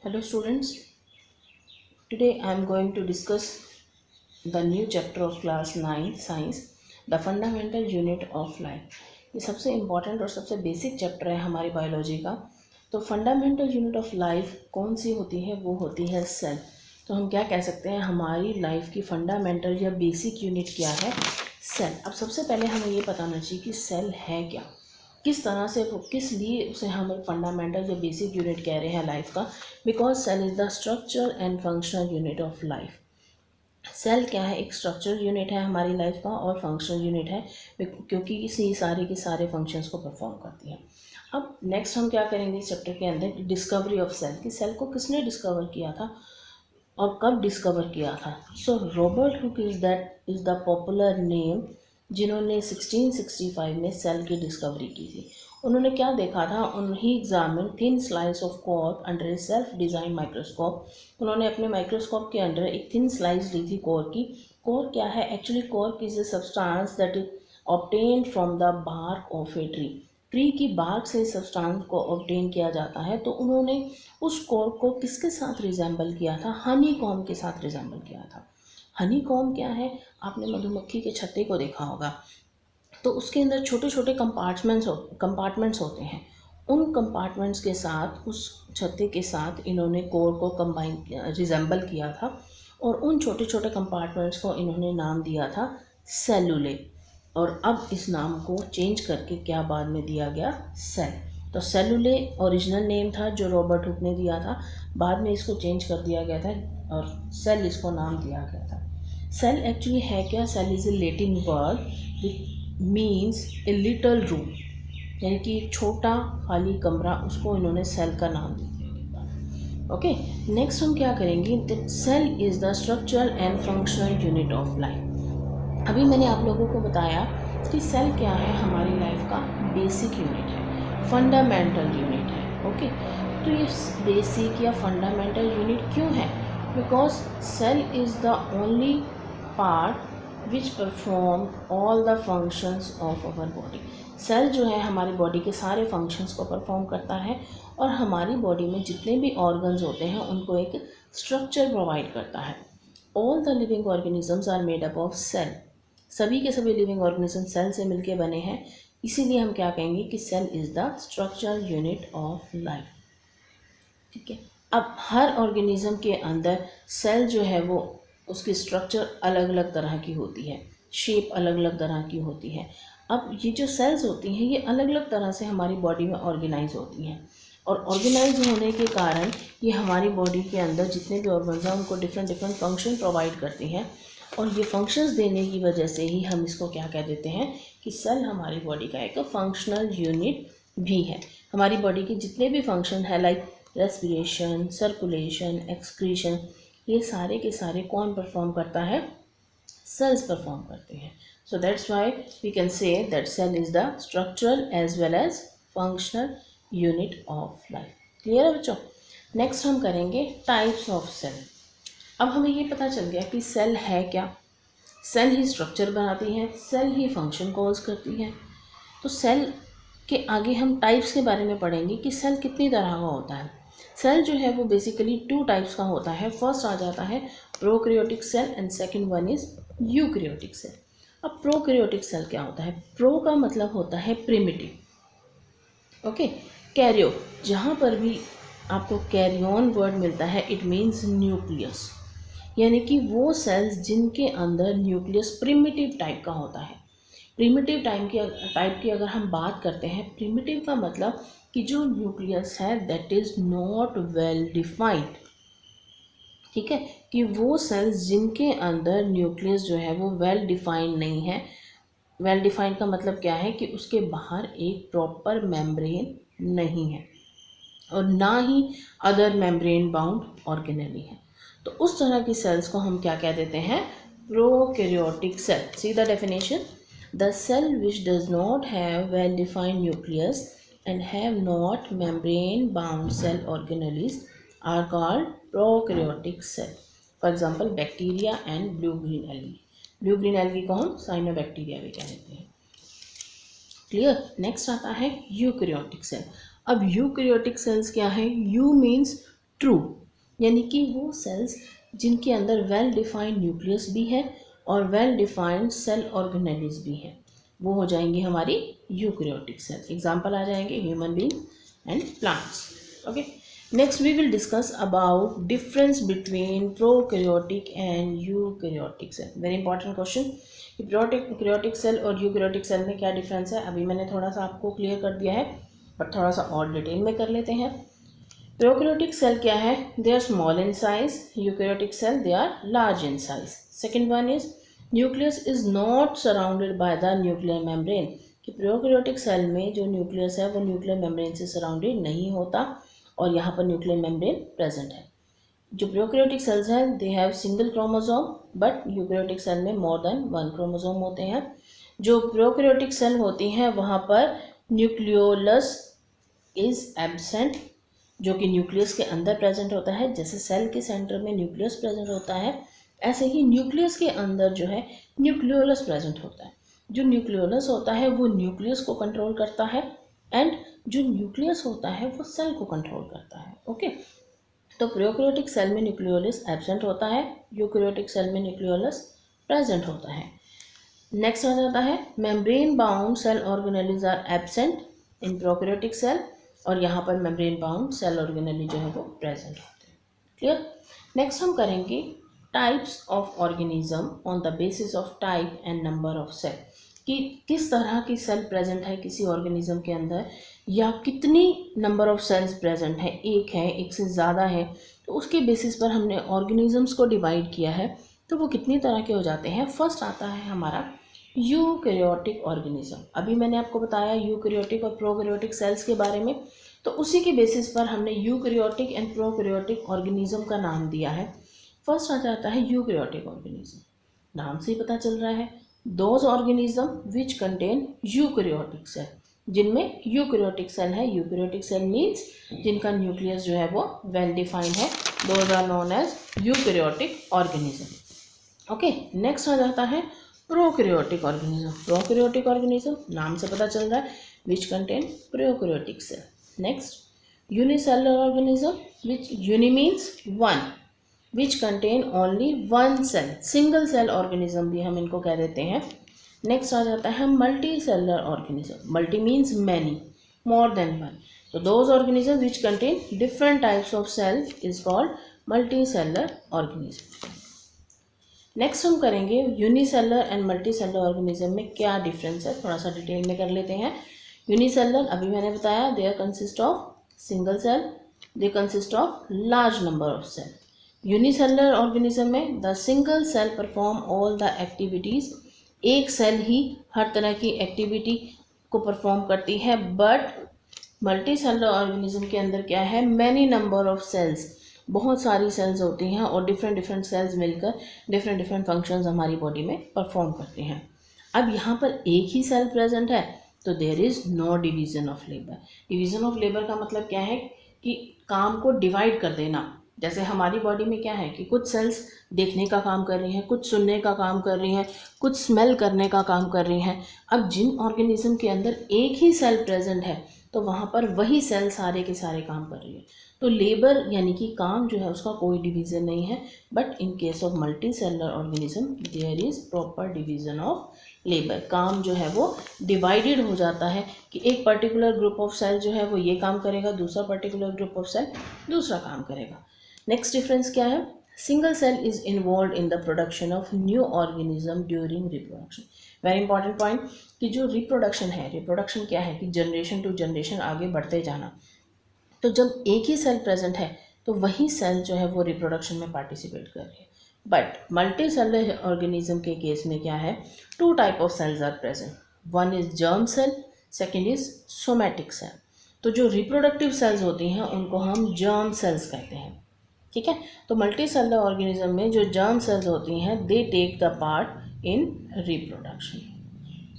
Hello students, today I am going to discuss the new chapter of class 9 science, the fundamental unit of life। ये सबसे important और सबसे basic chapter है हमारी biology का। तो फंडामेंटल यूनिट ऑफ लाइफ कौन सी होती है? वो होती है सेल। तो हम क्या कह सकते हैं, हमारी लाइफ की फंडामेंटल या बेसिक यूनिट क्या है? सेल। अब सबसे पहले हमें ये बताना चाहिए कि सेल है क्या, किस तरह से, किस लिए उसे हम एक फंडामेंटल या बेसिक यूनिट कह रहे हैं लाइफ का। Because cell is the structure and functional unit of life. Cell क्या है? एक स्ट्रक्चर यूनिट है हमारी लाइफ का और फंक्शनल यूनिट है, क्योंकि इसी सारे के सारे फंक्शंस को परफॉर्म करती है। अब नेक्स्ट हम क्या करेंगे इस चैप्टर के अंदर, डिस्कवरी ऑफ सेल, कि सेल को किसने डिस्कवर किया था और कब डिस्कवर किया था। सो Robert Hooke is the popular name, जिन्होंने 1665 में सेल की डिस्कवरी की थी। उन्होंने क्या देखा था? He examine thin slice of cork under A self design microscope. उन्होंने अपने माइक्रोस्कोप के अंडर एक थिन स्लाइस ली थी कॉर्क की। कॉर्क क्या है? Actually cork is a substance that is obtained from the bark of a tree की bark से सब्सटेंस को ऑब्टेन किया जाता है। तो उन्होंने उस कॉर्क को किसके साथ रिजेंबल किया था? हनी कॉम के साथ रिजेंबल किया था। हनी कॉम क्या है? आपने मधुमक्खी के छत्ते को देखा होगा, तो उसके अंदर छोटे छोटे कंपार्टमेंट्स होते हैं। उन कंपार्टमेंट्स के साथ, उस छत्ते के साथ इन्होंने कोर को कंबाइन रिजेंबल किया था और उन छोटे छोटे कंपार्टमेंट्स को इन्होंने नाम दिया था सेलुले। और अब इस नाम को चेंज करके क्या बाद में दिया गया? सेल। तो सेलुले ओरिजिनल नेम था जो रॉबर्ट हुक ने दिया था, बाद में इसको चेंज कर दिया गया था और सेल इसको नाम दिया गया था। सेल एक्चुअली है क्या? Cell is a Latin word which means a little room, यानी कि एक छोटा खाली कमरा, उसको इन्होंने सेल का नाम दिया। ओके, नेक्स्ट हम क्या करेंगे, that cell is the structural and functional unit of life. अभी मैंने आप लोगों को बताया कि सेल क्या है, हमारी लाइफ का बेसिक यूनिट है, फंडामेंटल यूनिट है। ओके, तो ये बेसिक या फंडामेंटल यूनिट क्यों है? Because cell is the only part which perform all the functions of our body. Cell जो है हमारी बॉडी के सारे फंक्शंस को परफॉर्म करता है और हमारी बॉडी में जितने भी ऑर्गन्स होते हैं उनको एक स्ट्रक्चर प्रोवाइड करता है। All the living organisms are made up of cell. सभी के सभी लिविंग ऑर्गेनिज्म सेल से मिलके बने हैं, इसीलिए हम क्या कहेंगे कि cell is the structural unit of life. ठीक है, अब हर ऑर्गेनिज्म के अंदर सेल जो है वो, उसकी स्ट्रक्चर अलग अलग तरह की होती है, शेप अलग अलग तरह की होती है। अब ये जो सेल्स होती हैं ये अलग अलग तरह से हमारी बॉडी में ऑर्गेनाइज होती हैं और ऑर्गेनाइज होने के कारण ये हमारी बॉडी के अंदर जितने भी ऑर्गन्स हैं उनको डिफरेंट डिफरेंट फंक्शन प्रोवाइड करती हैं और ये फंक्शंस देने की वजह से ही हम इसको क्या कह देते हैं कि सेल हमारी बॉडी का एक फंक्शनल यूनिट भी है। हमारी बॉडी के जितने भी फंक्शन है, लाइक रेस्पिरेशन, सर्कुलेशन, एक्सक्रीशन, ये सारे के सारे कौन परफॉर्म करता है? सेल्स परफॉर्म करते हैं। So that's why we can say that cell is the structural as well as functional unit of life. Clear है बच्चों? नेक्स्ट हम करेंगे टाइप्स ऑफ सेल। अब हमें ये पता चल गया कि सेल है क्या, सेल ही स्ट्रक्चर बनाती है, सेल ही फंक्शन कॉज करती है। तो सेल के आगे हम टाइप्स के बारे में पढ़ेंगे कि सेल कितनी तरह का होता है। सेल जो है वो बेसिकली 2 टाइप्स का होता है। फर्स्ट आ जाता है prokaryotic cell and second one is eukaryotic cell. अब प्रोकैरियोटिक सेल क्या होता है? प्रो का मतलब होता है प्रिमिटिव। ओके, कैरियो, जहाँ पर भी आपको कैरियन वर्ड मिलता है इट मीन्स न्यूक्लियस, यानी कि वो सेल्स जिनके अंदर न्यूक्लियस प्रिमिटिव टाइप का होता है। प्रिमिटिव टाइप की अगर हम बात करते हैं, प्रिमिटिव का मतलब कि जो न्यूक्लियस है that is not well defined. ठीक है, कि वो सेल्स जिनके अंदर न्यूक्लियस जो है वो वेल डिफाइंड नहीं है। वेल डिफाइंड का मतलब क्या है कि उसके बाहर एक प्रॉपर मेम्ब्रेन नहीं है और ना ही अदर मेम्ब्रेन बाउंड ऑर्गेनेली है। तो उस तरह की सेल्स को हम क्या कह देते हैं? Prokaryotic cell. See the definition, the cell which does not have well defined nucleus and have not membrane bound cell organelles are called prokaryotic cell. For example bacteria and blue green algae. Blue green algae को हम cyanobacteria भी कह देते हैं। Clear? Next आता है eukaryotic cell. अब eukaryotic cells क्या है? यू मीन्स ट्रू, यानी कि वो सेल्स जिनके अंदर वेल डिफाइंड न्यूक्लियस भी है और वेल डिफाइंड सेल ऑर्गेनेलिज भी है, वो हो जाएंगी हमारी यूकैरियोटिक सेल। एग्जाम्पल आ जाएंगे human being and plants. Okay, next we will discuss about difference between prokaryotic and eukaryotic cell. Very important question कि प्रोकैरियोटिक सेल और यूकैरियोटिक सेल में क्या डिफरेंस है। अभी मैंने थोड़ा सा आपको क्लियर कर दिया है, बट थोड़ा सा और डिटेल में कर लेते हैं। प्रोकैरियोटिक सेल क्या है, they are small in size, eukaryotic cell they are large in size. Second one is nucleus is not surrounded by the nuclear membrane, कि प्रोकैरियोटिक सेल में जो न्यूक्लियस है वो न्यूक्लियर मेम्ब्रेन से सराउंडेड नहीं होता और यहाँ पर न्यूक्लियर मेम्ब्रेन प्रेजेंट है। जो प्रोकैरियोटिक सेल्स हैं they have single chromosome, but eukaryotic cell में मोर देन वन क्रोमोसोम होते हैं। जो प्रोकैरियोटिक सेल होती हैं वहाँ पर न्यूक्लियोलस इज एब्सेंट, जो कि न्यूक्लियस के अंदर प्रेजेंट होता है। जैसे सेल के सेंटर में न्यूक्लियस प्रेजेंट होता है, ऐसे ही न्यूक्लियस के अंदर जो है न्यूक्लियोलस प्रेजेंट होता है। जो न्यूक्लियोलस होता है वो न्यूक्लियस को कंट्रोल करता है एंड जो न्यूक्लियस होता है वो सेल को कंट्रोल करता है। ओके, तो प्रोकैरियोटिक सेल में न्यूक्लियोलस एब्सेंट होता है, यूकैरियोटिक सेल में न्यूक्लियोलस प्रेजेंट होता है। नेक्स्ट आ जाता है membrane bound cell organelles are absent in prokaryotic cell, और यहाँ पर मेम्ब्रेन बाउंड सेल ऑर्गेनेली जो है वो प्रेजेंट होते हैं। क्लियर। नेक्स्ट हम करेंगे types of organism on the basis of type and number of cell, कि किस तरह की सेल प्रेजेंट है किसी ऑर्गेनिज्म के अंदर, या कितनी नंबर ऑफ सेल्स प्रेजेंट है, एक है एक से ज़्यादा है, तो उसके बेसिस पर हमने ऑर्गेनिजम्स को डिवाइड किया है, तो वो कितनी तरह के हो जाते हैं। फर्स्ट आता है हमारा यूकैरियोटिक ऑर्गेनिज्म। अभी मैंने आपको बताया यूकैरियोटिक और प्रोकैरियोटिक सेल्स के बारे में, तो उसी के बेसिस पर हमने यूकैरियोटिक एंड प्रोकैरियोटिक ऑर्गेनिज्म का नाम दिया है। फर्स्ट आ जाता है यूकैरियोटिक ऑर्गेनिज्म, नाम से ही पता चल रहा है, those organism which contain eukaryotic cell, जिनमें यूकैरियोटिक सेल है। यूकैरियोटिक सेल मीन्स जिनका न्यूक्लियस जो है वो वेल डिफाइंड है, those are known as eukaryotic organism. Okay, next आ जाता है प्रोकैरियोटिक ऑर्गेनिज्म। प्रोकैरियोटिक ऑर्गेनिज्म नाम से पता चल रहा है which contain prokaryotic cell. Next unicellular organism, which uni means one, which contain only one cell, single cell organism भी हम इनको कह देते हैं। नेक्स्ट आ जाता है multi cellular organism, multi means many, more than one, तो those organism which contain different types of cell is called multi cellular organism. Next हम करेंगे unicellular and multi cellular organism में क्या डिफरेंस है, थोड़ा सा डिटेल में कर लेते हैं। यूनिसेलुलर अभी मैंने बताया they are consist of single cell, they consist of large number of cell. Unicellular organism में the single cell perform all the activities, एक सेल ही हर तरह की एक्टिविटी को परफॉर्म करती है। बट मल्टी सेलुलर ऑर्गेनिज्म के अंदर क्या है, मैनी नंबर ऑफ सेल्स, बहुत सारी सेल्स होती हैं और डिफरेंट डिफरेंट सेल्स मिलकर डिफरेंट डिफरेंट फंक्शंस हमारी बॉडी में परफॉर्म करती हैं। अब यहाँ पर एक ही सेल प्रेजेंट है तो there is no division of labour. Division of labour का मतलब क्या है कि काम को डिवाइड कर देना। जैसे हमारी बॉडी में क्या है कि कुछ सेल्स देखने का काम कर रही हैं, कुछ सुनने का काम कर रही हैं, कुछ स्मेल करने का काम कर रही हैं। अब जिन ऑर्गेनिज्म के अंदर एक ही सेल प्रेजेंट है तो वहाँ पर वही सेल सारे के सारे काम कर रही है, तो लेबर यानी कि काम जो है उसका कोई डिवीज़न नहीं है। But in case of multi cellular organism there is proper division of labour, काम जो है वो डिवाइडेड हो जाता है कि एक पर्टिकुलर ग्रुप ऑफ सेल जो है वो ये काम करेगा, दूसरा पर्टिकुलर ग्रुप ऑफ सेल दूसरा काम करेगा। नेक्स्ट डिफरेंस क्या है, single cell is involve in the production of new organism during reproduction. Very important point कि जो रिप्रोडक्शन है, रिप्रोडक्शन क्या है कि जनरेशन टू जनरेशन आगे बढ़ते जाना, तो जब एक ही सेल प्रेजेंट है तो वही सेल जो है वो रिप्रोडक्शन में पार्टिसिपेट कर रही है। बट मल्टी सेलुलर ऑर्गेनिज्म के केस में क्या है, two type of cells are present, one is germ cell, second is somatic cell. तो जो रिप्रोडक्टिव सेल्स होती हैं उनको हम जर्म सेल्स कहते हैं, ठीक है। तो मल्टी सेलुलर ऑर्गेनिज्म में जो जर्म सेल्स होती हैं they take the part in reproduction.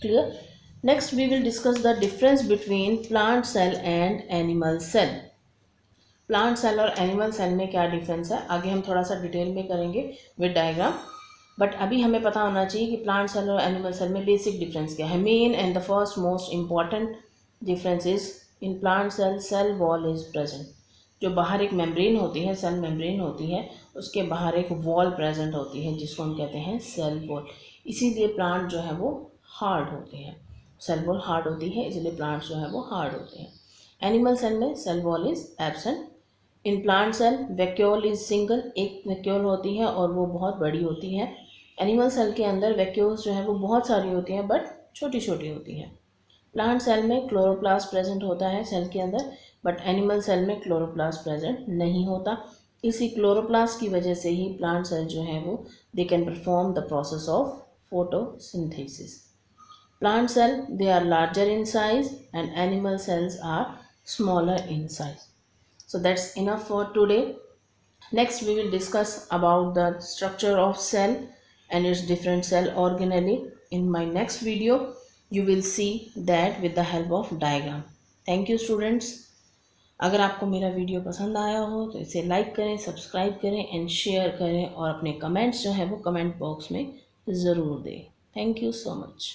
Clear. Next we will discuss the difference between plant cell and animal cell. Plant cell और एनिमल सेल में क्या डिफरेंस है आगे हम थोड़ा सा डिटेल में करेंगे विद डायग्राम, बट अभी हमें पता होना चाहिए कि प्लांट सेल और एनिमल सेल में बेसिक डिफरेंस क्या है। Main and the first most important difference is in plant cell, cell wall is present, जो बाहर एक मेम्ब्रेन होती है, सेल मेम्ब्रेन होती है, उसके बाहर एक वॉल प्रेजेंट होती है जिसको हम कहते हैं सेल वॉल। इसीलिए प्लांट जो है वो हार्ड होते हैं। सेल वॉल हार्ड होती है इसलिए प्लांट्स जो है वो हार्ड होते हैं। एनिमल सेल में cell wall is absent. In plant cell vacuole is single, एक वैक्यूल होती है और वो बहुत बड़ी होती है। एनिमल सेल के अंदर वैक्यूल्स जो है वो बहुत सारी होती हैं बट छोटी छोटी होती हैं। प्लांट सेल में क्लोरोप्लास्ट प्रेजेंट होता है सेल के अंदर, बट एनिमल सेल में क्लोरोप्लास्ट प्रेजेंट नहीं होता। इसी क्लोरोप्लास्ट की वजह से ही प्लांट सेल जो है वो they can perform the process of photosynthesis. Plant cell they are larger in size and animal cells are smaller in size. So that's enough for today. Next we will discuss about the structure of cell and its different cell organelle. In my next video you will see that with the help of diagram. Thank you students. अगर आपको मेरा video पसंद आया हो तो इसे like करें, subscribe करें एंड शेयर करें और अपने कमेंट्स जो है वो कमेंट बॉक्स में ज़रूर दें। Thank you so much.